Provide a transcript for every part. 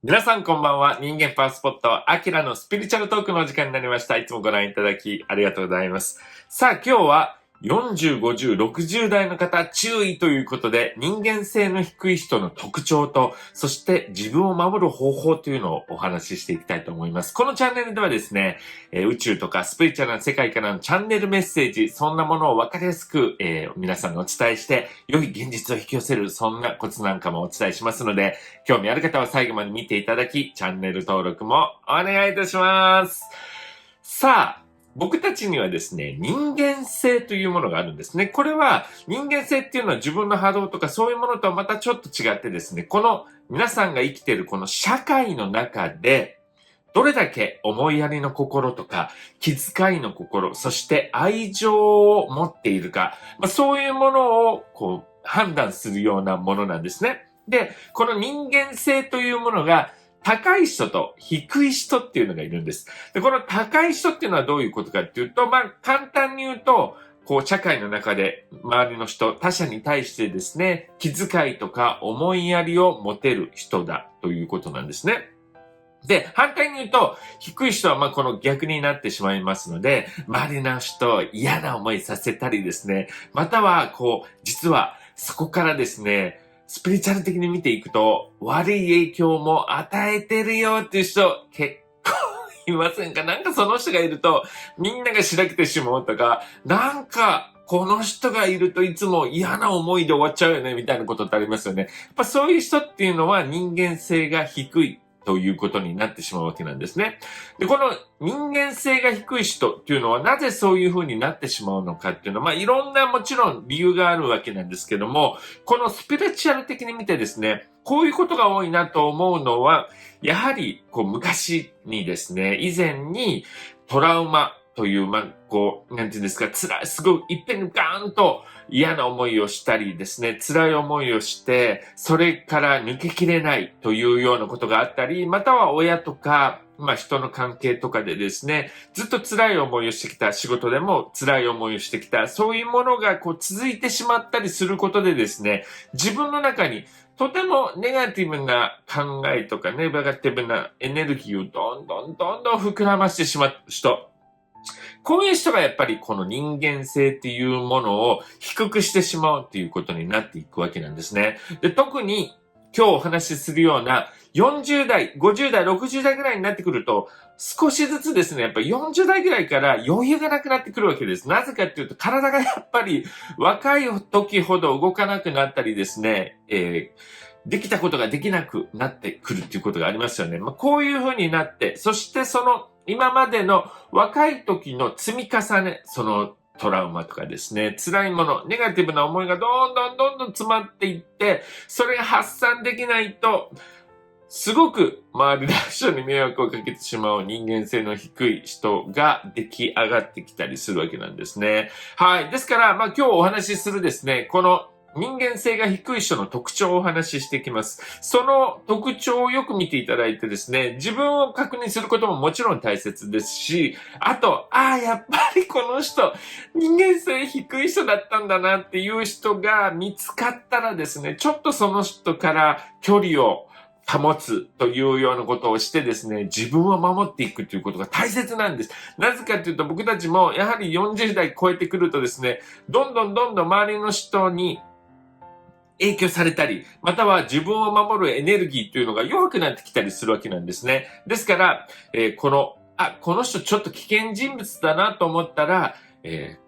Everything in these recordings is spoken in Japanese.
皆さんこんばんは。人間パワースポット、アキラのスピリチュアルトークのお時間になりました。いつもご覧いただきありがとうございます。さあ今日は40、50、60代の方注意ということで、人間性の低い人の特徴と、そして自分を守る方法というのをお話ししていきたいと思います。このチャンネルではですね、宇宙とかスピリチュアルな世界からのチャンネルメッセージ、そんなものを分かりやすく、皆さんにお伝えして、良い現実を引き寄せる、そんなコツなんかもお伝えしますので、興味ある方は最後まで見ていただき、チャンネル登録もお願いいたします。さあ、僕たちにはですね、人間性というものがあるんですね。これは人間性っていうのは自分の波動とかそういうものとはまたちょっと違ってですね、この皆さんが生きているこの社会の中で、どれだけ思いやりの心とか気遣いの心、そして愛情を持っているか、そういうものを判断するようなものなんですね。で、この人間性というものが高い人と低い人っていうのがいるんです。で、この高い人っていうのはどういうことかっていうと、簡単に言うと、社会の中で周りの人、他者に対してですね、気遣いとか思いやりを持てる人だということなんですね。で、反対に言うと、低い人はこの逆になってしまいますので、周りの人を嫌な思いさせたりですね、または実はそこからですね、スピリチュアル的に見ていくと、悪い影響も与えてるよっていう人、結構いませんか？なんかその人がいると、みんながしらけてしまうとか、なんか、この人がいるといつも嫌な思いで終わっちゃうよね、みたいなことってありますよね。やっぱそういう人っていうのは人間性が低いということになってしまうわけなんですね。で、この人間性が低い人っていうのはなぜそういう風になってしまうのかっていうのは、いろんなもちろん理由があるわけなんですけども、このスピリチュアル的に見てですね、こういうことが多いなと思うのは、やはり昔にですね、以前にトラウマという、なんていうんですか、すごいいっぺんにガーンと嫌な思いをしたりですね、辛い思いをして、それから抜けきれないというようなことがあったり、または親とか、人の関係とかでですね、ずっと辛い思いをしてきた、仕事でも辛い思いをしてきた、そういうものが続いてしまったりすることでですね、自分の中にとてもネガティブな考えとかネガティブなエネルギーをどんどん膨らましてしまう人、こういう人がやっぱりこの人間性っていうものを低くしてしまうっていうことになっていくわけなんですね。で、特に今日お話しするような40代、50代、60代ぐらいになってくると、少しずつですね、やっぱり40代ぐらいから余裕がなくなってくるわけです。なぜかっていうと、体がやっぱり若い時ほど動かなくなったりですね、できたことができなくなってくるっていうことがありますよね。こういう風になって、そしてその今までの若い時の積み重ね、そのトラウマとかですね、辛いもの、ネガティブな思いがどんどん詰まっていって、それが発散できないと、すごく周りの人に迷惑をかけてしまう人間性の低い人が出来上がってきたりするわけなんですね。はい。ですから、今日お話しするですね、この人間性が低い人の特徴をお話ししていきます。その特徴をよく見ていただいてですね、自分を確認することももちろん大切ですし、あと、やっぱりこの人、人間性低い人だったんだなっていう人が見つかったらですね、ちょっとその人から距離を保つというようなことをしてですね、自分を守っていくということが大切なんです。なぜかというと僕たちもやはり40代超えてくるとですね、どんどん周りの人に影響されたり、または自分を守るエネルギーというのが弱くなってきたりするわけなんですね。ですから、この人ちょっと危険人物だなと思ったら、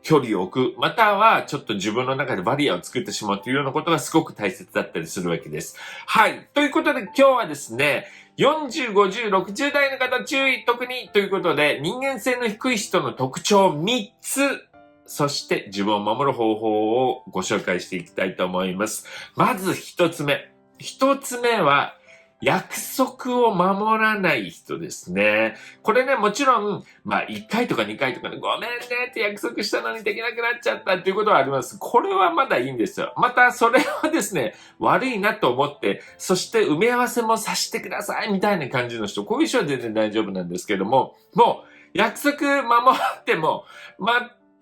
距離を置く、またはちょっと自分の中でバリアを作ってしまうというようなことがすごく大切だったりするわけです。はい。ということで今日はですね、40、50、60代の方注意特にということで、人間性の低い人の特徴3つ、そして自分を守る方法をご紹介していきたいと思います。まず1つ目。1つ目は、約束を守らない人ですね。これね、もちろん、1回とか2回とかね、ごめんねって約束したのにできなくなっちゃったっていうことはあります。これはまだいいんですよ。また、それはですね、悪いなと思って、そして埋め合わせもさせてくださいみたいな感じの人、こういう人は全然大丈夫なんですけども、もう、約束守っても、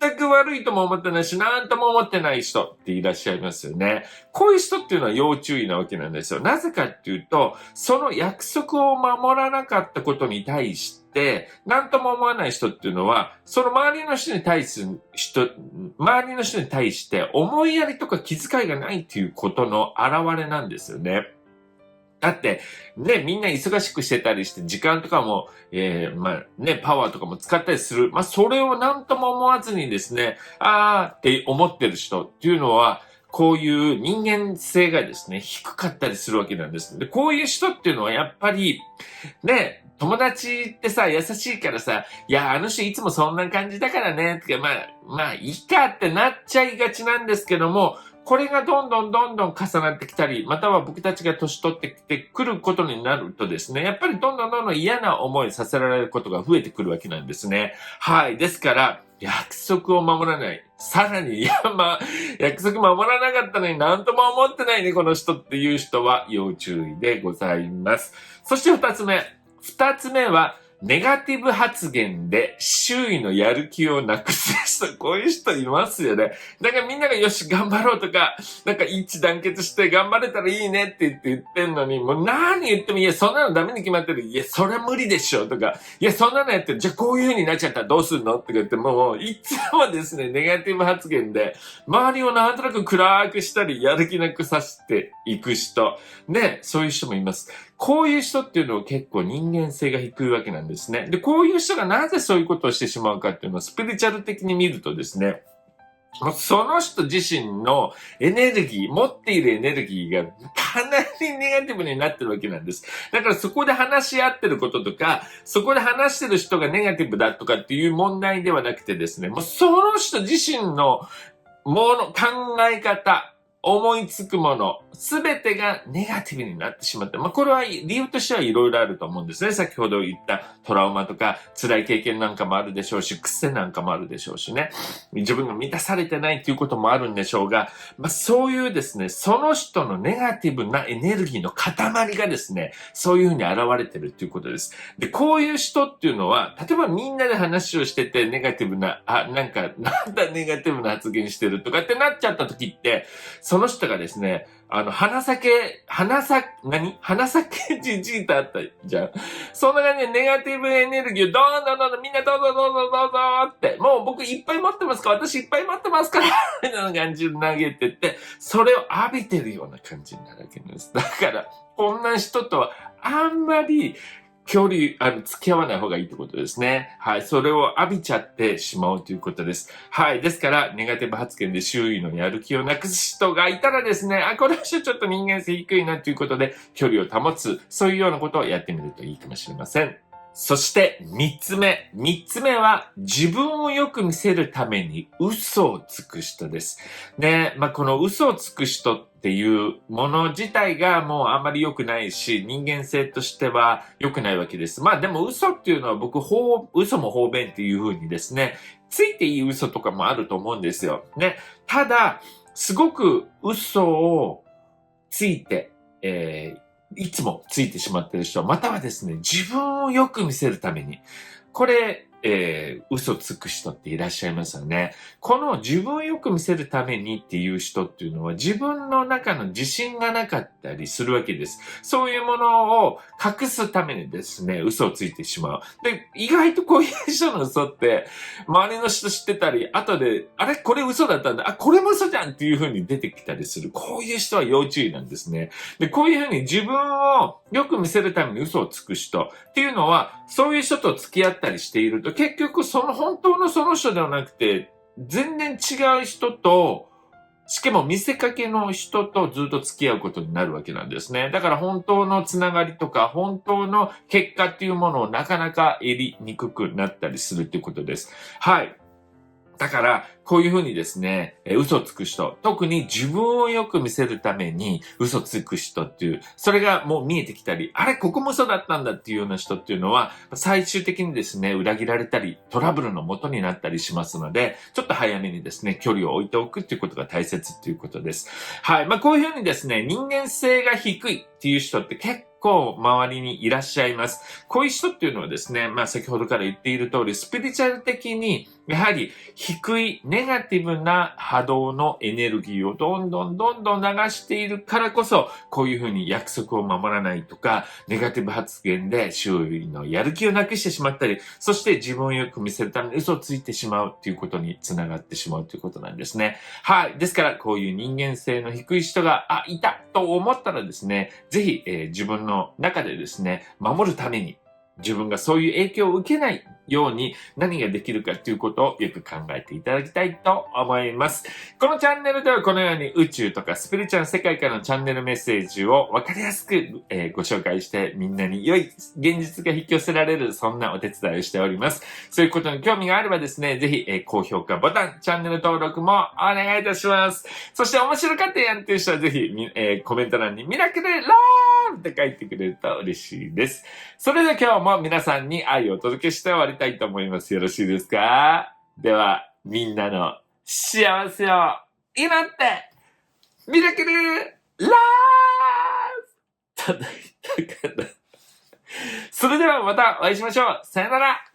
全く悪いとも思ってないし、なんとも思ってない人っていらっしゃいますよね。こういう人っていうのは要注意なわけなんですよ。なぜかっていうと、その約束を守らなかったことに対して、なんとも思わない人っていうのは、その周りの人に対して思いやりとか気遣いがないっていうことの表れなんですよね。だって、ね、みんな忙しくしてたりして、時間とかも、パワーとかも使ったりする。それをなんとも思わずにですね、って思ってる人っていうのは、こういう人間性がですね、低かったりするわけなんです。で、こういう人っていうのはやっぱり、ね、友達ってさ、優しいからさ、いや、あの人いつもそんな感じだからね、いいかってなっちゃいがちなんですけども、これがどんどん重なってきたり、または僕たちが年取ってきてくることになるとですね、やっぱりどんどん嫌な思いさせられることが増えてくるわけなんですね。はい。ですから、約束を守らない。さらに、約束守らなかったのになんとも思ってないね、この人っていう人は要注意でございます。そして二つ目は、ネガティブ発言で周囲のやる気をなくす人、こういう人いますよね。だからみんながよし頑張ろうとか、なんか一致団結して頑張れたらいいねって言ってんのに、もう何言ってもいや、そんなのダメに決まってる。いや、それは無理でしょとか、いや、そんなのやってる。じゃあこういう風になっちゃったらどうするのって言って、もういつもですね、ネガティブ発言で、周りをなんとなく暗くしたり、やる気なくさせていく人。ね、そういう人もいます。こういう人っていうのは結構人間性が低いわけなんですね。で、こういう人がなぜそういうことをしてしまうかっていうのはスピリチュアル的に見るとですね、その人自身のエネルギー、持っているエネルギーがかなりネガティブになってるわけなんです。だからそこで話し合ってることとか、そこで話してる人がネガティブだとかっていう問題ではなくてですね、もうその人自身の考え方、思いつくもの、すべてがネガティブになってしまって、これは理由としてはいろいろあると思うんですね。先ほど言ったトラウマとか辛い経験なんかもあるでしょうし、癖なんかもあるでしょうしね。自分が満たされてないということもあるんでしょうが、そういうですね、その人のネガティブなエネルギーの塊がですね、そういうふうに現れてるということです。で、こういう人っていうのは、例えばみんなで話をしててネガティブな、なんだネガティブな発言してるとかってなっちゃった時って、その人がですね、鼻先じじいとあったじゃん。そんな感じでネガティブエネルギーをどんどんみんなどうぞって、もう僕いっぱい持ってますから、私いっぱい持ってますから、みたいな感じで投げてって、それを浴びてるような感じになるわけなんです。だから、こんな人とはあんまり距離、付き合わない方がいいってことですね。はい。それを浴びちゃってしまうということです。はい。ですから、ネガティブ発言で周囲のやる気をなくす人がいたらですね、この人ちょっと人間性低いなということで、距離を保つ、そういうようなことをやってみるといいかもしれません。そして三つ目は自分をよく見せるために嘘をつく人です。ね、この嘘をつく人っていうもの自体がもうあんまり良くないし、人間性としては良くないわけです。でも嘘っていうのは僕、嘘も方便っていう風にですね、ついていい嘘とかもあると思うんですよ。ね。ただ、すごく嘘をついて、いつもついてしまっている人、またはですね、自分をよく見せるために、これ、嘘つく人っていらっしゃいますよね。この自分をよく見せるためにっていう人っていうのは自分の中の自信がなかったりするわけです。そういうものを隠すためにですね、嘘をついてしまう。で、意外とこういう人の嘘って、周りの人知ってたり、後で、あれこれ嘘だったんだ。これも嘘じゃんっていう風に出てきたりする。こういう人は要注意なんですね。で、こういう風に自分をよく見せるために嘘をつく人っていうのは、そういう人と付き合ったりしていると、結局本当のその人ではなくて、全然違う人と、しかも見せかけの人とずっと付き合うことになるわけなんですね。だから本当のつながりとか、本当の結果っていうものをなかなか得りにくくなったりするっていうことです。はい。だから、こういうふうにですね、嘘をつく人、特に自分をよく見せるために嘘つく人っていう、それがもう見えてきたり、あれ、ここも嘘だったんだっていうような人っていうのは、最終的にですね、裏切られたり、トラブルの元になったりしますので、ちょっと早めにですね、距離を置いておくっていうことが大切っていうことです。はい。こういうふうにですね、人間性が低いっていう人って結構周りにいらっしゃいます。こういう人っていうのはですね、先ほどから言っている通り、スピリチュアル的にやはり低いネガティブな波動のエネルギーをどんどん流しているからこそ、こういうふうに約束を守らないとか、ネガティブ発言で周囲のやる気をなくしてしまったり、そして自分をよく見せるために嘘をついてしまうということにつながってしまうということなんですね。はい。ですから、こういう人間性の低い人が、いたと思ったらですね、ぜひ、自分の中でですね、守るために、自分がそういう影響を受けないように何ができるかということをよく考えていただきたいと思います。このチャンネルではこのように宇宙とかスピリチュアル世界からのチャンネルメッセージをわかりやすく、ご紹介してみんなに良い現実が引き寄せられるそんなお手伝いをしております。そういうことに興味があればですね、ぜひ、高評価ボタン、チャンネル登録もお願いいたします。そして面白かったやんっていう人はぜひ、コメント欄にミラクルラブって書いてくれると嬉しいです。それでは今日も皆さんに愛をお届けして終わりたいと思います。よろしいですか？では、みんなの幸せを祈って、ミラクルラブ届いたかな。それではまたお会いしましょう。さよなら。